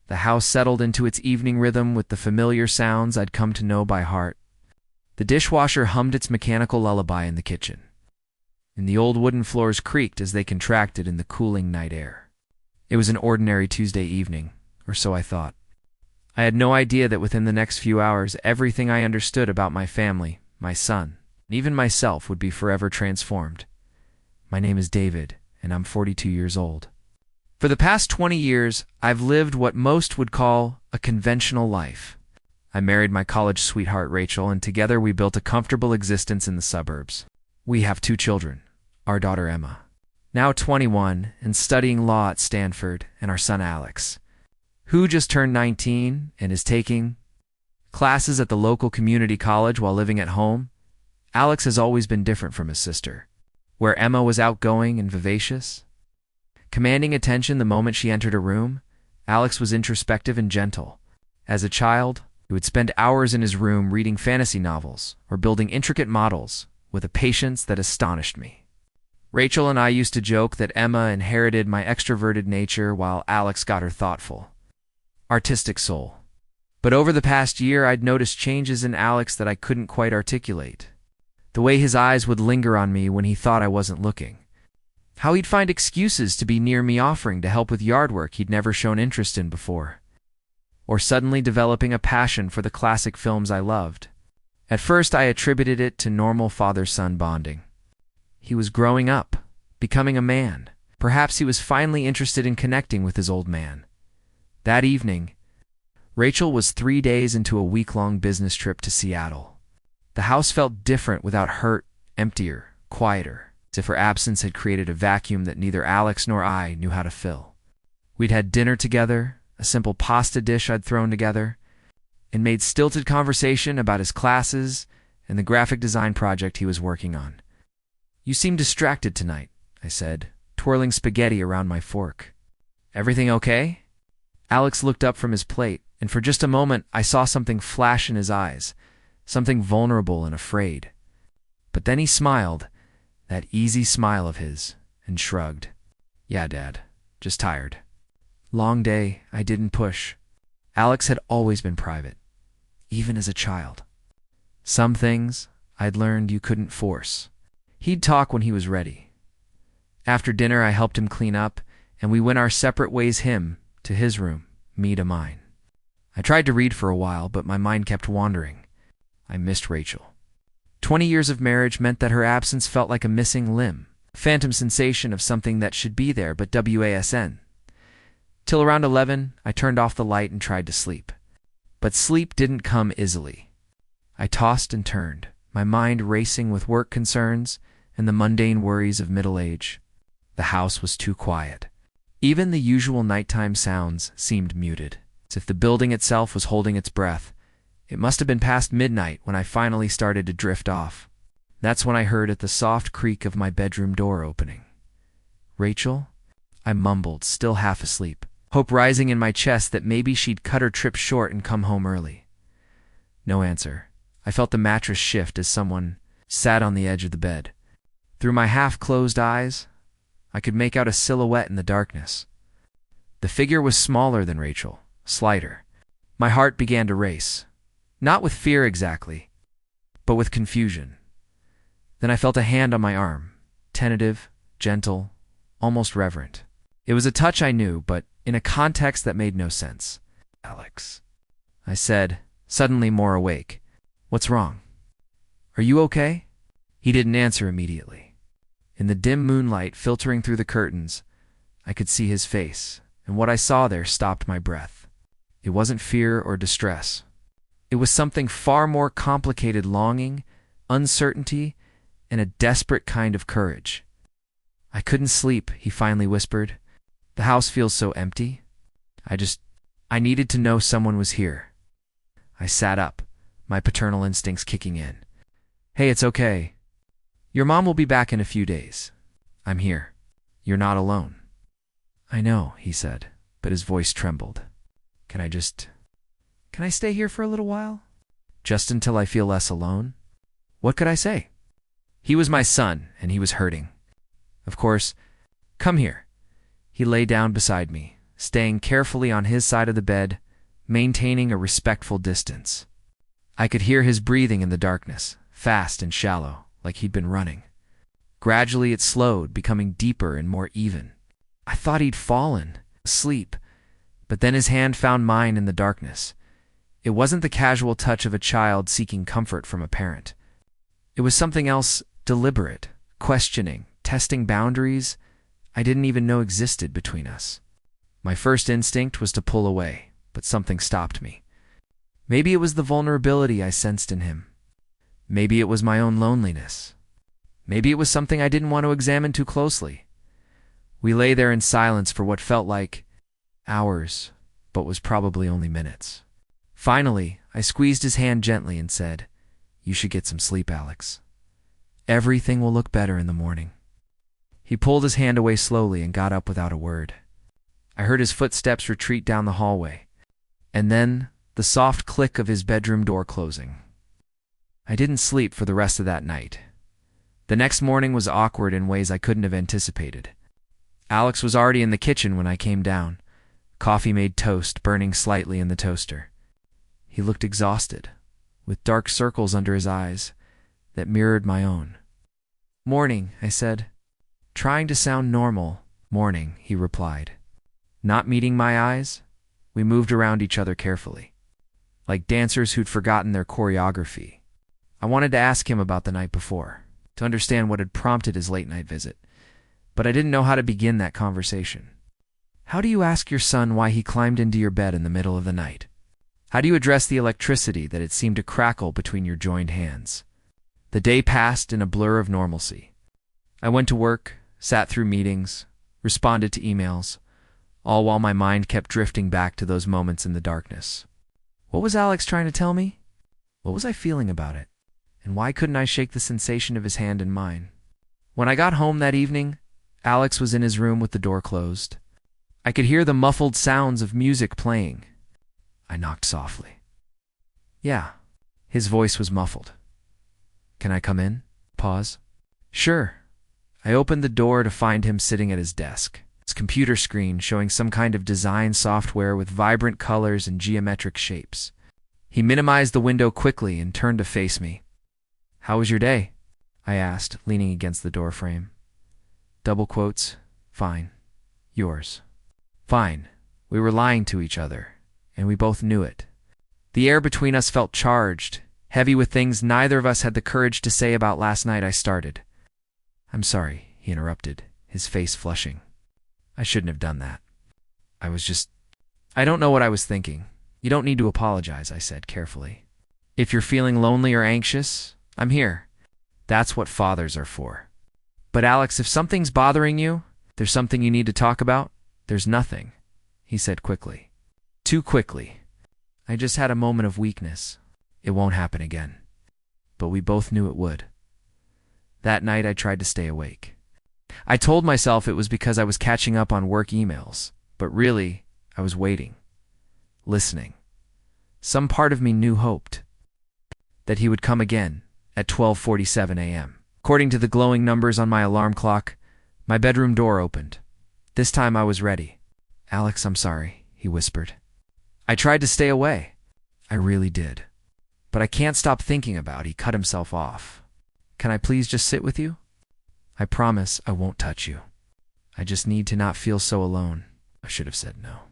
The house settled into its evening rhythm with the familiar sounds I'd come to know by heart. The dishwasher hummed its mechanical lullaby in the kitchen, and the old wooden floors creaked as they contracted in the cooling night air. It was an ordinary Tuesday evening, or so I thought. I had no idea that within the next few hours everything I understood about my family, my son, and even myself would be forever transformed. My name is David, and I'm 42 years old. For the past 20 years, I've lived what most would call a conventional life. I married my college sweetheart Rachel, and together we built a comfortable existence in the suburbs. We have 2 children, our daughter Emma, now 21 and studying law at Stanford, and our son Alex, who just turned 19 and is taking classes at the local community college while living at home. Alex has always been different from his sister. Where Emma was outgoing and vivacious, commanding attention the moment she entered a room, Alex was introspective and gentle. As a child, he would spend hours in his room reading fantasy novels or building intricate models with a patience that astonished me. Rachel and I used to joke that Emma inherited my extroverted nature while Alex got her thoughtful, artistic soul. But over the past year, I'd noticed changes in Alex that I couldn't quite articulate. The way his eyes would linger on me when he thought I wasn't looking. How he'd find excuses to be near me offering to help with yard work he'd never shown interest in before. Or suddenly developing a passion for the classic films I loved. At first, I attributed it to normal father-son bonding. He was growing up, becoming a man. Perhaps he was finally interested in connecting with his old man. That evening, Rachel was 3 days into a week-long business trip to Seattle. The house felt different without hurt, emptier, quieter, as if her absence had created a vacuum that neither Alex nor I knew how to fill. We'd had dinner together, a simple pasta dish I'd thrown together, and made stilted conversation about his classes and the graphic design project he was working on. "You seem distracted tonight," I said, twirling spaghetti around my fork. "Everything okay?" Alex looked up from his plate, and for just a moment I saw something flash in his eyes, something vulnerable and afraid. But then he smiled, that easy smile of his, and shrugged. "Yeah, Dad, just tired. Long day, I didn't push." Alex had always been private, even as a child. Some things I'd learned you couldn't force. He'd talk when he was ready. After dinner, I helped him clean up, and we went our separate ways, him to his room, me to mine. I tried to read for a while, but my mind kept wandering. I missed Rachel. 20 years of marriage meant that her absence felt like a missing limb, a phantom sensation of something that should be there but wasn't. Till around 11, I turned off the light and tried to sleep. But sleep didn't come easily. I tossed and turned, my mind racing with work concerns and the mundane worries of middle age. The house was too quiet. Even the usual nighttime sounds seemed muted, as if the building itself was holding its breath. It must have been past midnight when I finally started to drift off. That's when I heard the soft creak of my bedroom door opening. "Rachel?" I mumbled, still half asleep, hope rising in my chest that maybe she'd cut her trip short and come home early. No answer. I felt the mattress shift as someone sat on the edge of the bed. Through my half-closed eyes, I could make out a silhouette in the darkness. The figure was smaller than Rachel, slighter. My heart began to race. Not with fear exactly, but with confusion. Then I felt a hand on my arm, tentative, gentle, almost reverent. It was a touch I knew, but in a context that made no sense. "Alex," I said, suddenly more awake. "What's wrong? Are you okay?" He didn't answer immediately. In the dim moonlight filtering through the curtains, I could see his face, and what I saw there stopped my breath. It wasn't fear or distress. It was something far more complicated: longing, uncertainty, and a desperate kind of courage. "I couldn't sleep," he finally whispered. "The house feels so empty. I needed to know someone was here." I sat up, my paternal instincts kicking in. "Hey, it's okay. Your mom will be back in a few days. I'm here. You're not alone." "I know," he said, but his voice trembled. Can I stay here for a little while? Just until I feel less alone?" What could I say? He was my son, and he was hurting. Of course. "Come here." He lay down beside me, staying carefully on his side of the bed, maintaining a respectful distance. I could hear his breathing in the darkness, fast and shallow, like he'd been running. Gradually it slowed, becoming deeper and more even. I thought he'd fallen, asleep, but then his hand found mine in the darkness. It wasn't the casual touch of a child seeking comfort from a parent. It was something else, deliberate, questioning, testing boundaries I didn't even know existed between us. My first instinct was to pull away, but something stopped me. Maybe it was the vulnerability I sensed in him. Maybe it was my own loneliness. Maybe it was something I didn't want to examine too closely. We lay there in silence for what felt like hours, but was probably only minutes. Finally, I squeezed his hand gently and said, "You should get some sleep, Alex. Everything will look better in the morning." He pulled his hand away slowly and got up without a word. I heard his footsteps retreat down the hallway, and then the soft click of his bedroom door closing. I didn't sleep for the rest of that night. The next morning was awkward in ways I couldn't have anticipated. Alex was already in the kitchen when I came down, coffee-made toast burning slightly in the toaster. He looked exhausted, with dark circles under his eyes that mirrored my own. "Morning," I said. Trying to sound normal. "Morning," he replied. Not meeting my eyes, we moved around each other carefully, like dancers who'd forgotten their choreography. I wanted to ask him about the night before, to understand what had prompted his late-night visit, but I didn't know how to begin that conversation. How do you ask your son why he climbed into your bed in the middle of the night? How do you address the electricity that had seemed to crackle between your joined hands? The day passed in a blur of normalcy. I went to work, sat through meetings, responded to emails, all while my mind kept drifting back to those moments in the darkness. What was Alex trying to tell me? What was I feeling about it? And why couldn't I shake the sensation of his hand in mine? When I got home that evening, Alex was in his room with the door closed. I could hear the muffled sounds of music playing. I knocked softly. "Yeah." His voice was muffled. "Can I come in?" Pause. "Sure." I opened the door to find him sitting at his desk, his computer screen showing some kind of design software with vibrant colors and geometric shapes. He minimized the window quickly and turned to face me. "How was your day?" I asked, leaning against the doorframe. Double quotes. "Fine. Yours?" Fine. We were lying to each other, and we both knew it. The air between us felt charged, heavy with things neither of us had the courage to say about last night. I started. "I'm sorry," he interrupted, his face flushing. "I shouldn't have done that. I don't know what I was thinking. You don't need to apologize," I said carefully. "If you're feeling lonely or anxious, I'm here. That's what fathers are for. But Alex, if something's bothering you, there's something you need to talk about, there's nothing," he said quickly. Too quickly. I just had a moment of weakness. It won't happen again. But we both knew it would. That night I tried to stay awake. I told myself it was because I was catching up on work emails, but really, I was waiting, listening. Some part of me hoped that he would come again at 12:47 a.m. According to the glowing numbers on my alarm clock, my bedroom door opened. This time I was ready. "Alex, I'm sorry," he whispered. I tried to stay away. I really did. But I can't stop thinking about. He cut himself off. "Can I please just sit with you? I promise I won't touch you. I just need to not feel so alone." I should have said no.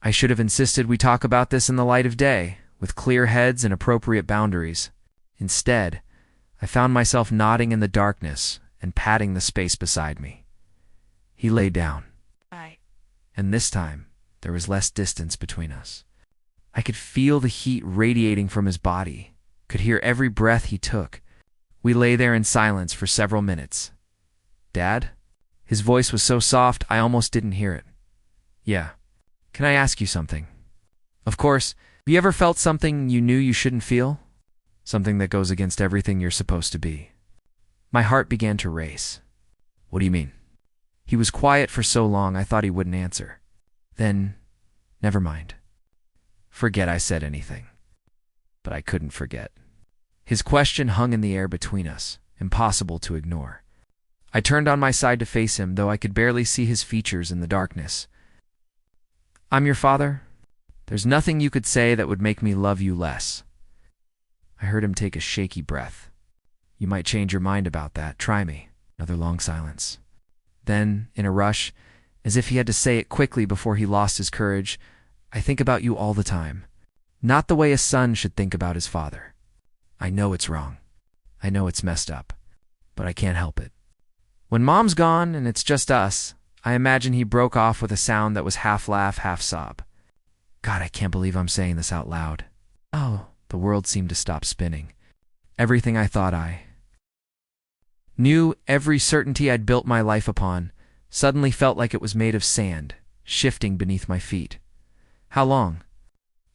I should have insisted we talk about this in the light of day, with clear heads and appropriate boundaries. Instead, I found myself nodding in the darkness and patting the space beside me. He lay down. And this time, there was less distance between us. I could feel the heat radiating from his body, could hear every breath he took. We lay there in silence for several minutes. "Dad?" His voice was so soft I almost didn't hear it. "Yeah. Can I ask you something?" "Of course. Have you ever felt something you knew you shouldn't feel? Something that goes against everything you're supposed to be?" My heart began to race. "What do you mean?" He was quiet for so long I thought he wouldn't answer. Then, never mind. Forget I said anything. But I couldn't forget. His question hung in the air between us, impossible to ignore. I turned on my side to face him, though I could barely see his features in the darkness. I'm your father? There's nothing you could say that would make me love you less. I heard him take a shaky breath. You might change your mind about that. Try me. Another long silence. Then, in a rush, as if he had to say it quickly before he lost his courage, I think about you all the time. Not the way a son should think about his father. I know it's wrong. I know it's messed up. But I can't help it. When Mom's gone and it's just us, I imagine he broke off with a sound that was half laugh, half sob. God, I can't believe I'm saying this out loud. Oh, the world seemed to stop spinning. Everything I thought I knew, every certainty I'd built my life upon, suddenly felt like it was made of sand, shifting beneath my feet. How long?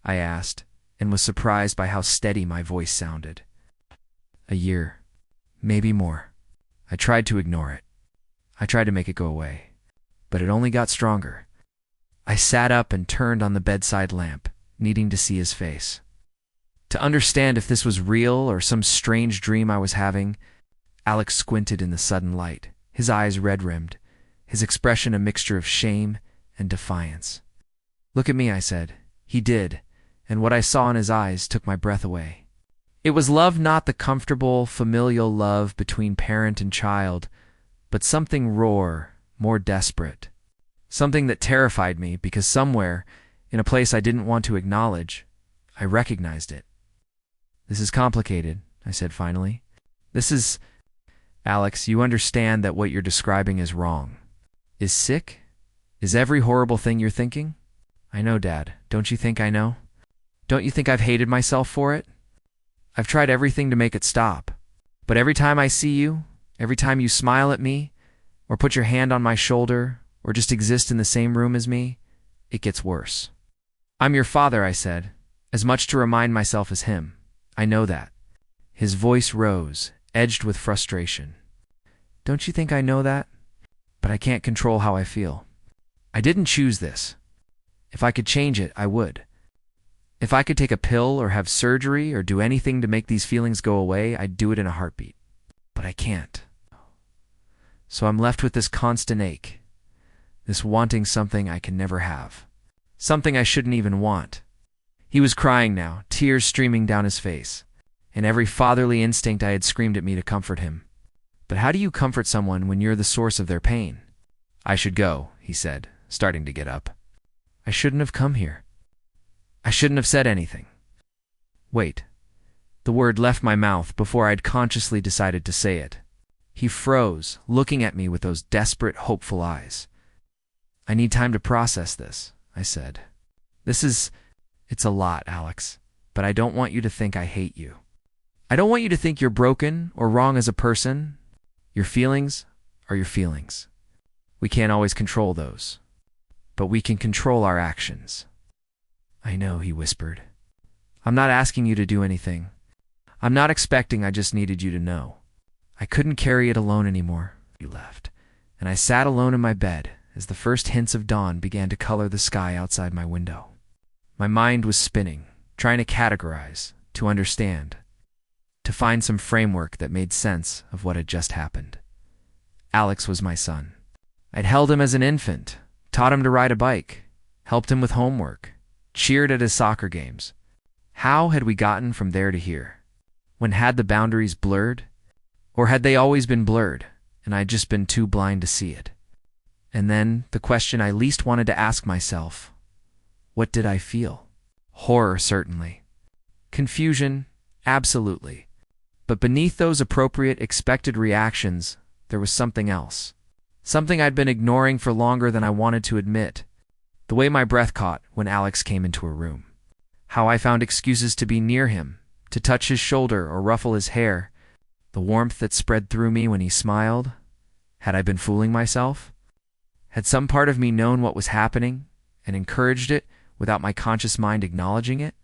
I asked, and was surprised by how steady my voice sounded. A year. Maybe more. I tried to ignore it. I tried to make it go away. But it only got stronger. I sat up and turned on the bedside lamp, needing to see his face. To understand if this was real or some strange dream I was having, Alex squinted in the sudden light, his eyes red-rimmed, his expression a mixture of shame and defiance. Look at me, I said. He did, and what I saw in his eyes took my breath away. It was love, not the comfortable, familial love between parent and child, but something rawer, more desperate. Something that terrified me because somewhere, in a place I didn't want to acknowledge, I recognized it. This is complicated, I said finally. This is... Alex, you understand that what you're describing is wrong. Is sick? Is every horrible thing you're thinking? I know, Dad. Don't you think I know? Don't you think I've hated myself for it? I've tried everything to make it stop. But every time I see you, every time you smile at me, or put your hand on my shoulder, or just exist in the same room as me, it gets worse. I'm your father, I said, as much to remind myself as him. I know that. His voice rose, edged with frustration. Don't you think I know that? But I can't control how I feel. I didn't choose this. If I could change it, I would. If I could take a pill or have surgery or do anything to make these feelings go away, I'd do it in a heartbeat. But I can't. So I'm left with this constant ache, this wanting something I can never have, something I shouldn't even want. He was crying now, tears streaming down his face, and every fatherly instinct I had screamed at me to comfort him. But how do you comfort someone when you're the source of their pain? I should go, he said, starting to get up. I shouldn't have come here. I shouldn't have said anything. Wait. The word left my mouth before I'd consciously decided to say it. He froze, looking at me with those desperate, hopeful eyes. I need time to process this, I said. It's a lot, Alex, but I don't want you to think I hate you. I don't want you to think you're broken or wrong as a person. Your feelings are your feelings. We can't always control those, but we can control our actions. I know, he whispered. I'm not asking you to do anything. I'm not expecting, I just needed you to know. I couldn't carry it alone anymore. You left, and I sat alone in my bed as the first hints of dawn began to color the sky outside my window. My mind was spinning, trying to categorize, to understand, to find some framework that made sense of what had just happened. Alex was my son. I'd held him as an infant, taught him to ride a bike, helped him with homework, cheered at his soccer games. How had we gotten from there to here? When had the boundaries blurred? Or had they always been blurred, and I'd just been too blind to see it? And then, the question I least wanted to ask myself, what did I feel? Horror, certainly. Confusion, absolutely. But beneath those appropriate, expected reactions, there was something else. Something I'd been ignoring for longer than I wanted to admit. The way my breath caught when Alex came into a room. How I found excuses to be near him, to touch his shoulder or ruffle his hair. The warmth that spread through me when he smiled. Had I been fooling myself? Had some part of me known what was happening and encouraged it without my conscious mind acknowledging it?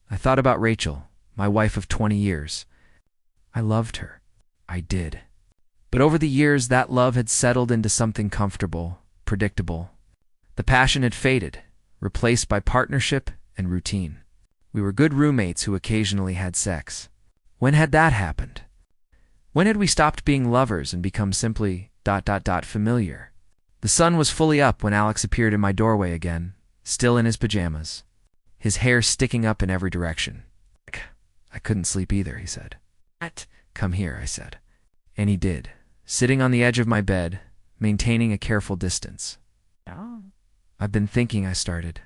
I thought about Rachel, my wife of 20 years. I loved her. I did. But over the years, that love had settled into something comfortable, predictable. The passion had faded, replaced by partnership and routine. We were good roommates who occasionally had sex. When had that happened? When had we stopped being lovers and become simply ... familiar? The sun was fully up when Alex appeared in my doorway again, still in his pajamas, his hair sticking up in every direction. I couldn't sleep either, he said. Come here, I said. And he did, sitting on the edge of my bed, maintaining a careful distance. I've been thinking, I started.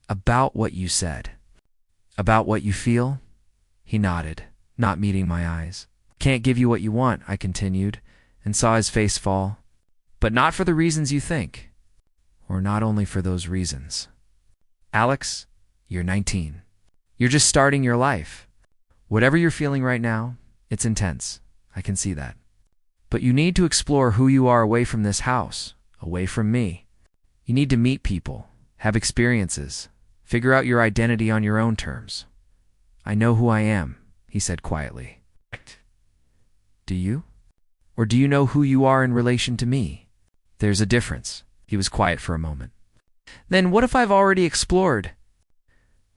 About what you said. About what you feel? He nodded, not meeting my eyes. Can't give you what you want, I continued, and saw his face fall. But not for the reasons you think. Or not only for those reasons. Alex, you're 19. You're just starting your life. Whatever you're feeling right now, it's intense. I can see that. But you need to explore who you are away from this house, away from me. You need to meet people, have experiences, figure out your identity on your own terms. I know who I am, he said quietly. Do you? Or do you know who you are in relation to me? There's a difference. He was quiet for a moment. Then what if I've already explored?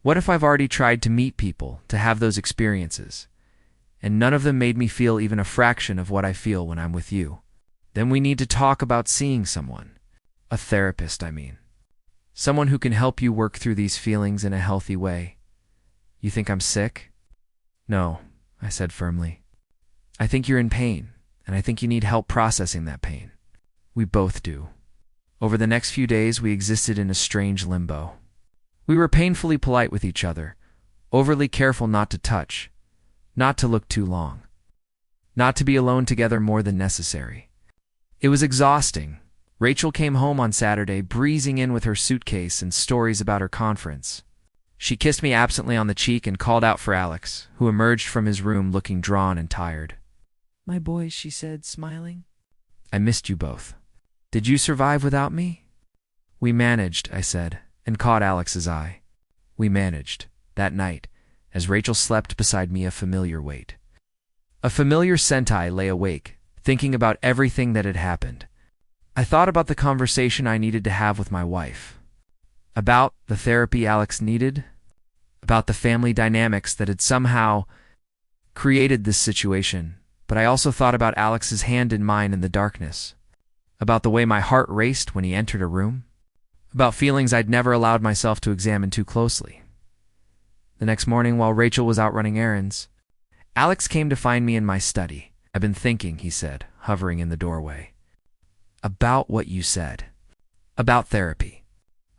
What if I've already tried to meet people, to have those experiences, and none of them made me feel even a fraction of what I feel when I'm with you? Then we need to talk about seeing someone. A therapist, I mean. Someone who can help you work through these feelings in a healthy way. You think I'm sick? No, I said firmly. I think you're in pain, and I think you need help processing that pain. We both do. Over the next few days, we existed in a strange limbo. We were painfully polite with each other, overly careful not to touch, not to look too long, not to be alone together more than necessary. It was exhausting. Rachel came home on Saturday, breezing in with her suitcase and stories about her conference. She kissed me absently on the cheek and called out for Alex, who emerged from his room looking drawn and tired. My boys, she said, smiling. I missed you both. Did you survive without me? We managed, I said, and caught Alex's eye. We managed, that night, as Rachel slept beside me a familiar weight. A familiar sentai lay awake, thinking about everything that had happened. I thought about the conversation I needed to have with my wife. About the therapy Alex needed. About the family dynamics that had somehow created this situation. But I also thought about Alex's hand in mine in the darkness. About the way my heart raced when he entered a room. About feelings I'd never allowed myself to examine too closely. The next morning, while Rachel was out running errands, Alex came to find me in my study. I've been thinking, he said, hovering in the doorway. About what you said. About therapy.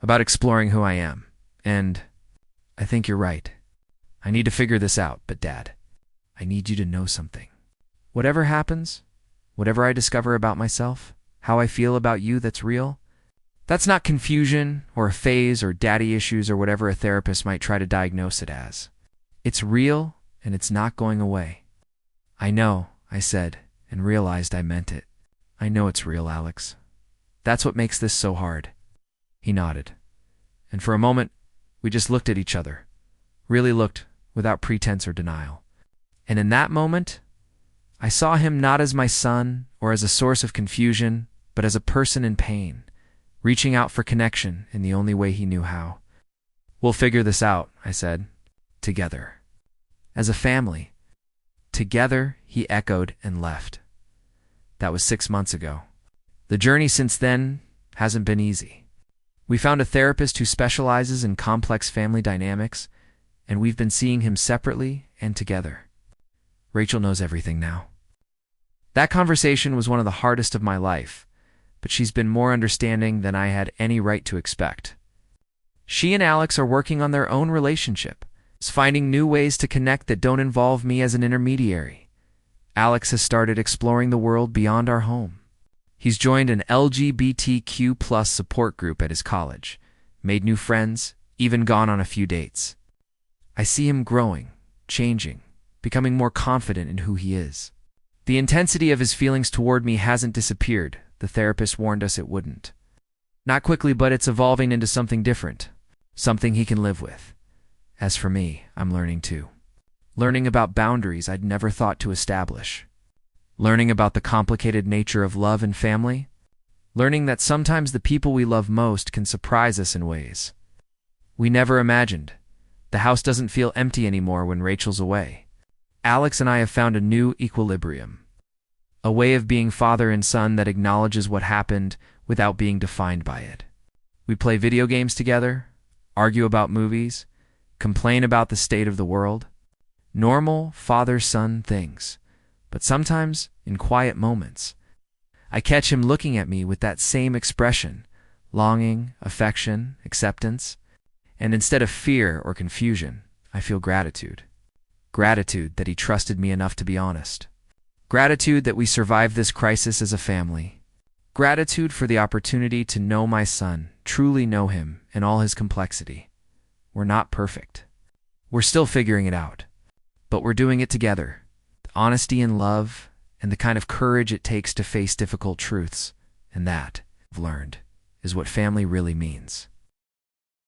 About exploring who I am. And I think you're right. I need to figure this out, but Dad, I need you to know something. Whatever happens, whatever I discover about myself, how I feel about you that's real, that's not confusion or a phase or daddy issues or whatever a therapist might try to diagnose it as. It's real and it's not going away. I know, I said, and realized I meant it. I know it's real, Alex. That's what makes this so hard. He nodded. And for a moment, we just looked at each other. Really looked, without pretense or denial. And in that moment, I saw him not as my son or as a source of confusion, but as a person in pain, reaching out for connection in the only way he knew how. We'll figure this out, I said. Together. As a family. Together, he echoed and left. That was 6 months ago. The journey since then hasn't been easy. We found a therapist who specializes in complex family dynamics, and we've been seeing him separately and together. Rachel knows everything now. That conversation was one of the hardest of my life, but she's been more understanding than I had any right to expect. She and Alex are working on their own relationship, finding new ways to connect that don't involve me as an intermediary. Alex has started exploring the world beyond our home. He's joined an LGBTQ+ support group at his college, made new friends, even gone on a few dates. I see him growing, changing, becoming more confident in who he is. The intensity of his feelings toward me hasn't disappeared. The therapist warned us it wouldn't. Not quickly, but it's evolving into something different, something he can live with. As for me, I'm learning too. Learning about boundaries I'd never thought to establish. Learning about the complicated nature of love and family. Learning that sometimes the people we love most can surprise us in ways we never imagined. The house doesn't feel empty anymore when Rachel's away. Alex and I have found a new equilibrium. A way of being father and son that acknowledges what happened without being defined by it. We play video games together, argue about movies, complain about the state of the world. Normal father-son things. But sometimes, in quiet moments, I catch him looking at me with that same expression, longing, affection, acceptance. And instead of fear or confusion, I feel gratitude. Gratitude that he trusted me enough to be honest. Gratitude that we survived this crisis as a family. Gratitude for the opportunity to know my son, truly know him in all his complexity. We're not perfect. We're still figuring it out. But we're doing it together. Honesty and love, and the kind of courage it takes to face difficult truths. And that, I've learned, is what family really means.